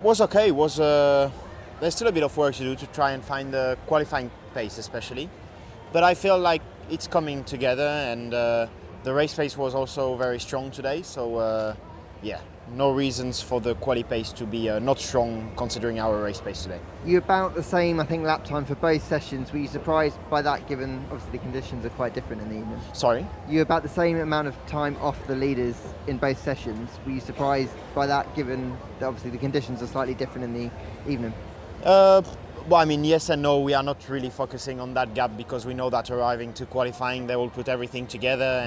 Was okay. There's still a bit of work to do to try and find the qualifying pace, especially. But I feel like it's coming together, and the race pace was also very strong today. So yeah, no reasons for the quali pace to be not strong considering our race pace today. You're about the same, I think, lap time for both sessions. Were you surprised by that, given obviously the conditions are quite different in the evening? Sorry? You're about the same amount of time off the leaders in both sessions. Were you surprised by that, given that obviously the conditions are slightly different in the evening? Well, I mean, yes and no. We are not really focusing on that gap because we know that arriving to qualifying, they will put everything together,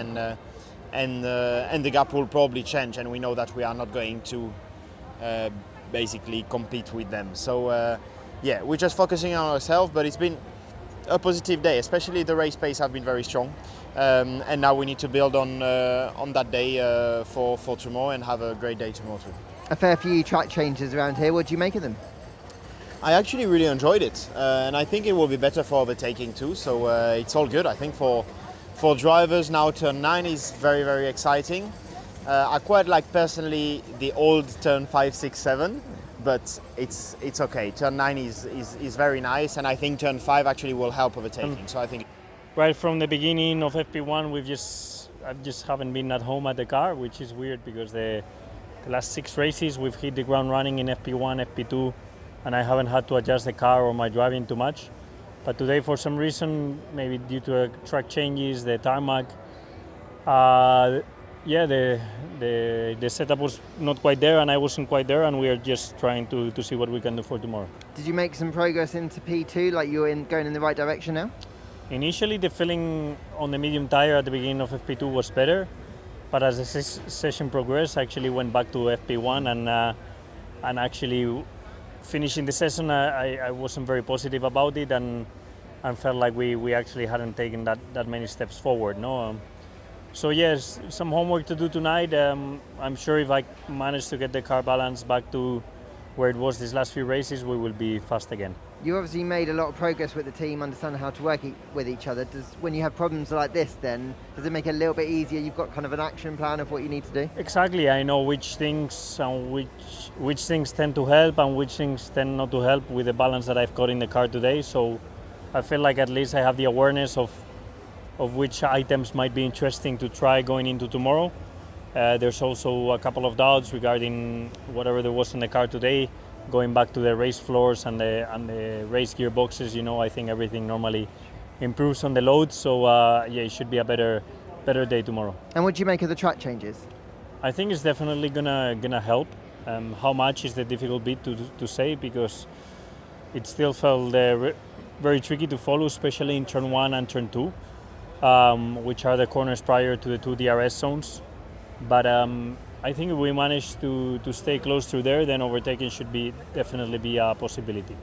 and the gap will probably change, and we know that we are not going to basically compete with them. So yeah, we're just focusing on ourselves, but it's been a positive day, especially the race pace have been very strong, and now we need to build on that day for tomorrow and have a great day tomorrow too. A fair few track changes around here. What do you make of them? I actually really enjoyed it, and I think it will be better for overtaking too, so it's all good. I think for drivers now, turn 9 is very, very exciting. I quite like personally the old turn 5, 6, 7, but it's okay. Turn 9 is very nice, and I think turn 5 actually will help overtaking. So I think right from the beginning of FP1, I just haven't been at home at the car, which is weird because the last 6 races we've hit the ground running in FP1, FP2, and I haven't had to adjust the car or my driving too much. But today, for some reason, maybe due to track changes, the tarmac, yeah, the setup was not quite there, and I wasn't quite there, and we are just trying to see what we can do for tomorrow. Did you make some progress into P2, like you're going in the right direction now? Initially, the feeling on the medium tire at the beginning of FP2 was better, but as the session progressed, I actually went back to FP1, and actually finishing the session, I wasn't very positive about it, and felt like we actually hadn't taken that many steps forward. No, so yes, some homework to do tonight. I'm sure if I manage to get the car balance back to where it was these last few races, we will be fast again. You obviously made a lot of progress with the team, understanding how to work with each other. When you have problems like this, then does it make it a little bit easier? You've got kind of an action plan of what you need to do? Exactly. I know which things and which things tend to help and which things tend not to help with the balance that I've got in the car today. So I feel like at least I have the awareness of which items might be interesting to try going into tomorrow. There's also a couple of doubts regarding whatever there was in the car today, going back to the race floors and the race gearboxes. You know, I think everything normally improves on the load, so yeah, it should be a better day tomorrow. And what do you make of the track changes? I think it's definitely gonna help. How much is the difficult bit to say, because it still felt very tricky to follow, especially in turn 1 and turn 2, which are the corners prior to the 2 DRS zones. But I think if we manage to stay close through there, then overtaking should definitely be a possibility.